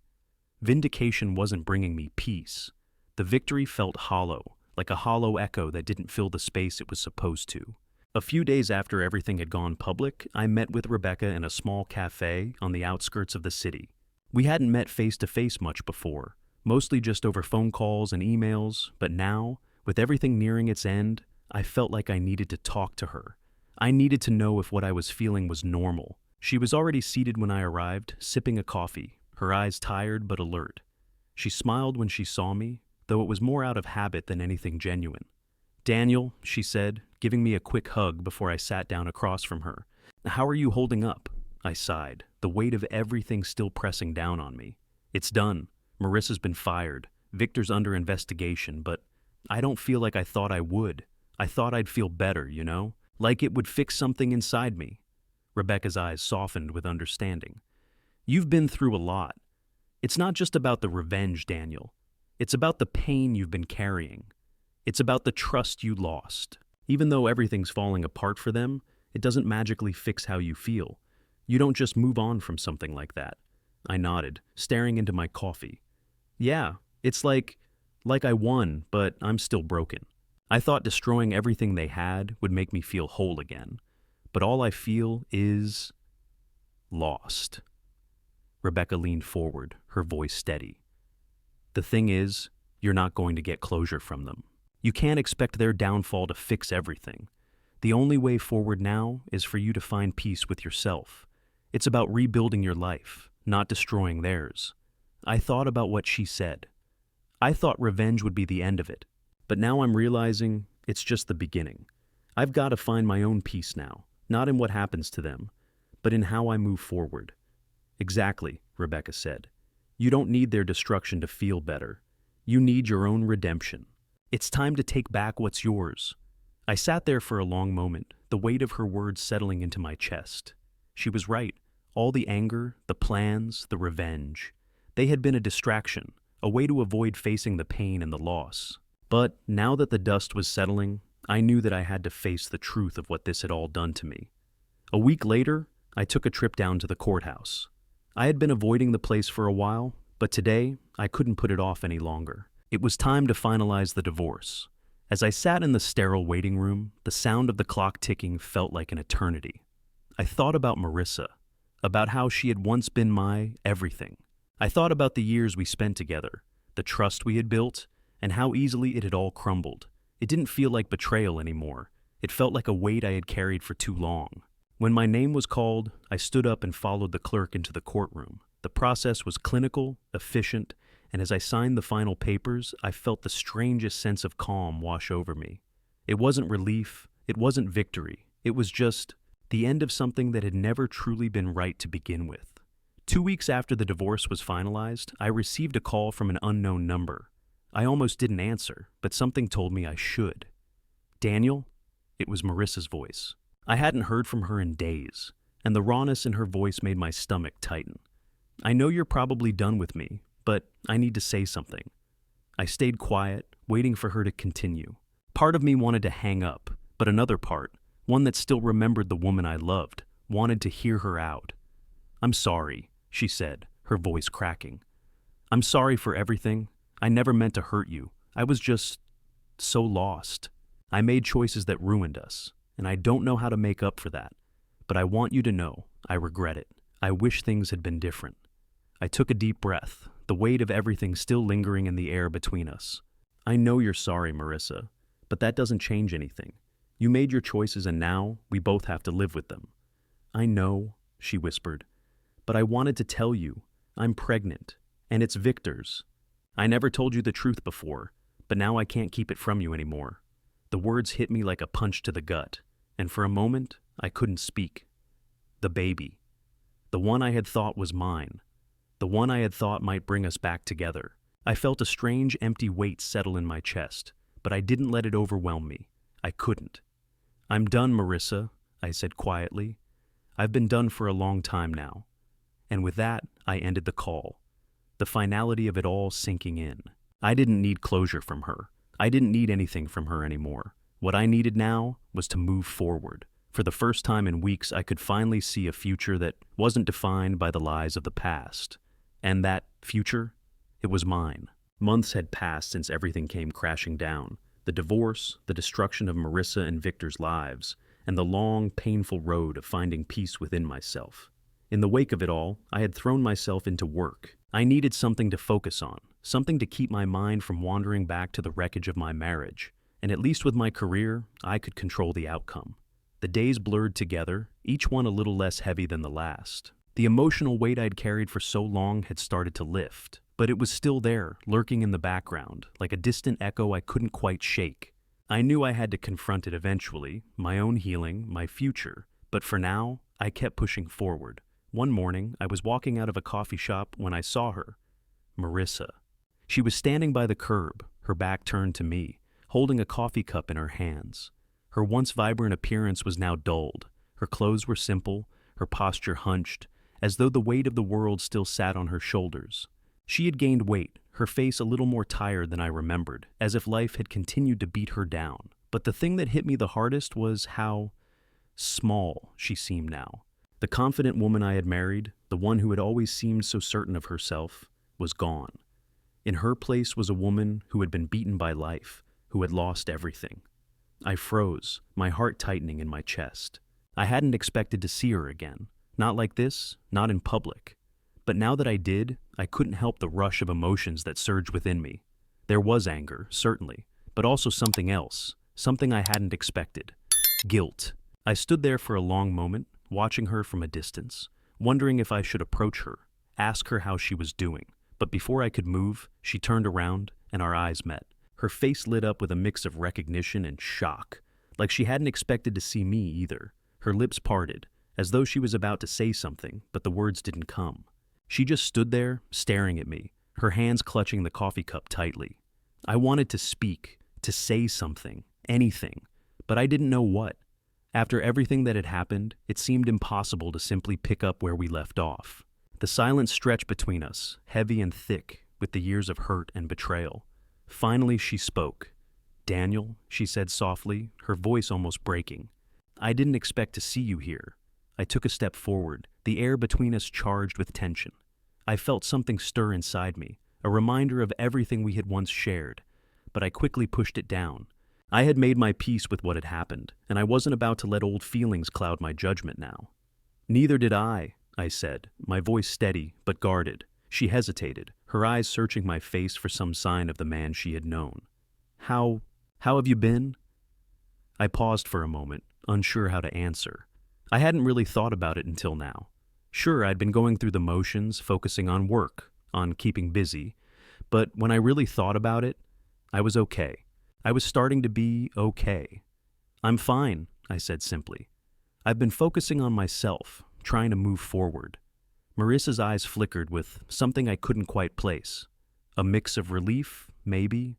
Vindication wasn't bringing me peace. The victory felt hollow, like a hollow echo that didn't fill the space it was supposed to. A few days after everything had gone public, I met with Rebecca in a small cafe on the outskirts of the city. We hadn't met face-to-face much before, mostly just over phone calls and emails, but now, with everything nearing its end, I felt like I needed to talk to her. I needed to know if what I was feeling was normal. She was already seated when I arrived, sipping a coffee, her eyes tired but alert. She smiled when she saw me, though it was more out of habit than anything genuine. Daniel, she said, giving me a quick hug before I sat down across from her. How are you holding up? I sighed, the weight of everything still pressing down on me. It's done. Marissa's been fired. Victor's under investigation, but I don't feel like I thought I would. I thought I'd feel better, you know? Like it would fix something inside me. Rebecca's eyes softened with understanding. You've been through a lot. It's not just about the revenge, Daniel. It's about the pain you've been carrying. It's about the trust you lost. Even though everything's falling apart for them, it doesn't magically fix how you feel. You don't just move on from something like that. I nodded, staring into my coffee. Yeah, it's like I won, but I'm still broken. I thought destroying everything they had would make me feel whole again. But all I feel is lost. Rebecca leaned forward, her voice steady. The thing is, you're not going to get closure from them. You can't expect their downfall to fix everything. The only way forward now is for you to find peace with yourself. It's about rebuilding your life, not destroying theirs. I thought about what she said. I thought revenge would be the end of it. But now I'm realizing it's just the beginning. I've got to find my own peace now, not in what happens to them, but in how I move forward. Exactly, Rebecca said. You don't need their destruction to feel better. You need your own redemption. It's time to take back what's yours. I sat there for a long moment, the weight of her words settling into my chest. She was right. All the anger, the plans, the revenge. They had been a distraction, a way to avoid facing the pain and the loss. But now that the dust was settling, I knew that I had to face the truth of what this had all done to me. A week later, I took a trip down to the courthouse. I had been avoiding the place for a while, but today I couldn't put it off any longer. It was time to finalize the divorce. As I sat in the sterile waiting room, the sound of the clock ticking felt like an eternity. I thought about Marissa, about how she had once been my everything. I thought about the years we spent together, the trust we had built, and how easily it had all crumbled. It didn't feel like betrayal anymore. It felt like a weight I had carried for too long. When my name was called, I stood up and followed the clerk into the courtroom. The process was clinical, efficient, and as I signed the final papers, I felt the strangest sense of calm wash over me. It wasn't relief, it wasn't victory. It was just the end of something that had never truly been right to begin with. 2 weeks after the divorce was finalized, I received a call from an unknown number. I almost didn't answer, but something told me I should. Daniel? It was Marissa's voice. I hadn't heard from her in days, and the rawness in her voice made my stomach tighten. I know you're probably done with me, but I need to say something. I stayed quiet, waiting for her to continue. Part of me wanted to hang up, but another part, one that still remembered the woman I loved, wanted to hear her out. I'm sorry, she said, her voice cracking. I'm sorry for everything. I never meant to hurt you. I was just so lost. I made choices that ruined us, and I don't know how to make up for that. But I want you to know, I regret it. I wish things had been different. I took a deep breath, the weight of everything still lingering in the air between us. I know you're sorry, Marissa, but that doesn't change anything. You made your choices and now we both have to live with them. I know, she whispered, but I wanted to tell you, I'm pregnant, and it's Victor's. I never told you the truth before, but now I can't keep it from you anymore. The words hit me like a punch to the gut, and for a moment, I couldn't speak. The baby. The one I had thought was mine. The one I had thought might bring us back together. I felt a strange, empty weight settle in my chest, but I didn't let it overwhelm me. I couldn't. I'm done, Marissa, I said quietly. I've been done for a long time now. And with that, I ended the call, the finality of it all sinking in. I didn't need closure from her. I didn't need anything from her anymore. What I needed now was to move forward. For the first time in weeks, I could finally see a future that wasn't defined by the lies of the past. And that future, it was mine. Months had passed since everything came crashing down. The divorce, the destruction of Marissa and Victor's lives, and the long, painful road of finding peace within myself. In the wake of it all, I had thrown myself into work. I needed something to focus on, something to keep my mind from wandering back to the wreckage of my marriage. And at least with my career, I could control the outcome. The days blurred together, each one a little less heavy than the last. The emotional weight I'd carried for so long had started to lift, but it was still there, lurking in the background, like a distant echo I couldn't quite shake. I knew I had to confront it eventually, my own healing, my future, but for now, I kept pushing forward. One morning, I was walking out of a coffee shop when I saw her, Marissa. She was standing by the curb, her back turned to me, holding a coffee cup in her hands. Her once vibrant appearance was now dulled. Her clothes were simple, her posture hunched, as though the weight of the world still sat on her shoulders. She had gained weight, her face a little more tired than I remembered, as if life had continued to beat her down. But the thing that hit me the hardest was how small she seemed now. The confident woman I had married, the one who had always seemed so certain of herself, was gone. In her place was a woman who had been beaten by life, who had lost everything. I froze, my heart tightening in my chest. I hadn't expected to see her again. Not like this, not in public. But now that I did, I couldn't help the rush of emotions that surged within me. There was anger, certainly, but also something else, something I hadn't expected. Guilt. I stood there for a long moment, watching her from a distance, wondering if I should approach her, ask her how she was doing. But before I could move, she turned around and our eyes met. Her face lit up with a mix of recognition and shock, like she hadn't expected to see me either. Her lips parted, as though she was about to say something, but the words didn't come. She just stood there, staring at me, her hands clutching the coffee cup tightly. I wanted to speak, to say something, anything, but I didn't know what. After everything that had happened, it seemed impossible to simply pick up where we left off. The silence stretched between us, heavy and thick, with the years of hurt and betrayal. Finally, she spoke. "Daniel," she said softly, her voice almost breaking. "I didn't expect to see you here." I took a step forward, the air between us charged with tension. I felt something stir inside me, a reminder of everything we had once shared, but I quickly pushed it down. I had made my peace with what had happened, and I wasn't about to let old feelings cloud my judgment now. "Neither did I said, my voice steady but guarded. She hesitated, her eyes searching my face for some sign of the man she had known. How have you been?" I paused for a moment, unsure how to answer. I hadn't really thought about it until now. Sure, I'd been going through the motions, focusing on work, on keeping busy, but when I really thought about it, I was okay. I was starting to be okay. "I'm fine," I said simply. "I've been focusing on myself, trying to move forward." Marissa's eyes flickered with something I couldn't quite place. A mix of relief, maybe,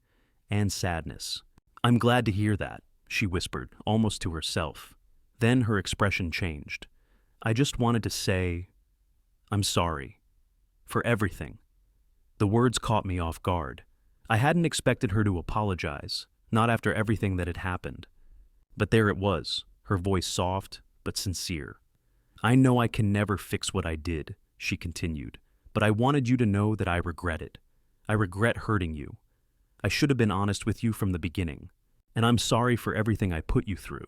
and sadness. "I'm glad to hear that," she whispered, almost to herself. Then her expression changed. "I just wanted to say, I'm sorry. For everything." The words caught me off guard. I hadn't expected her to apologize, not after everything that had happened. But there it was, her voice soft but sincere. "I know I can never fix what I did," she continued, "but I wanted you to know that I regret it. I regret hurting you. I should have been honest with you from the beginning, and I'm sorry for everything I put you through."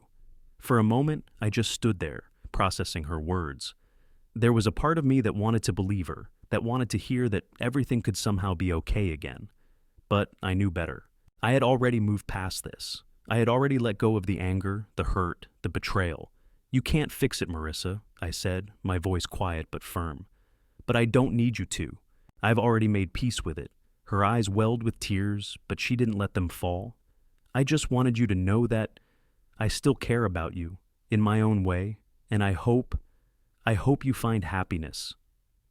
For a moment, I just stood there, processing her words. There was a part of me that wanted to believe her, that wanted to hear that everything could somehow be okay again. But I knew better. I had already moved past this. I had already let go of the anger, the hurt, the betrayal. "You can't fix it, Marissa," I said, my voice quiet but firm. "But I don't need you to. I've already made peace with it." Her eyes welled with tears, but she didn't let them fall. "I just wanted you to know that I still care about you, in my own way, and I hope you find happiness."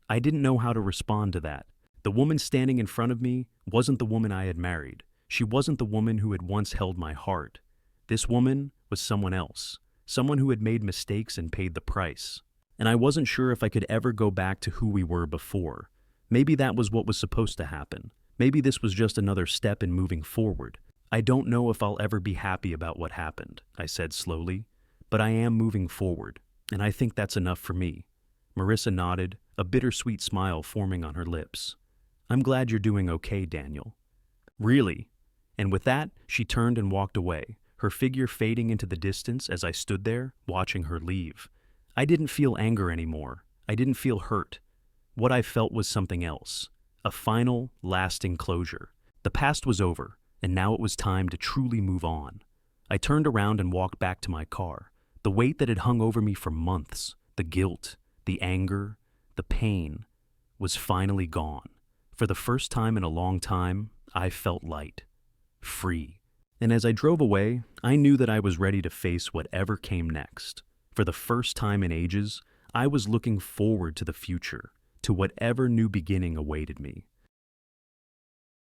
I didn't know how to respond to that. The woman standing in front of me wasn't the woman I had married. She wasn't the woman who had once held my heart. This woman was someone else, someone who had made mistakes and paid the price. And I wasn't sure if I could ever go back to who we were before. Maybe that was what was supposed to happen. Maybe this was just another step in moving forward. "I don't know if I'll ever be happy about what happened," I said slowly, "but I am moving forward, and I think that's enough for me." Marissa nodded, a bittersweet smile forming on her lips. "I'm glad you're doing okay, Daniel." "Really?" And with that, she turned and walked away, her figure fading into the distance as I stood there, watching her leave. I didn't feel anger anymore. I didn't feel hurt. What I felt was something else. A final, lasting closure. The past was over, and now it was time to truly move on. I turned around and walked back to my car. The weight that had hung over me for months, the guilt, the anger, the pain, was finally gone. For the first time in a long time, I felt light, free. And as I drove away, I knew that I was ready to face whatever came next. For the first time in ages, I was looking forward to the future, to whatever new beginning awaited me.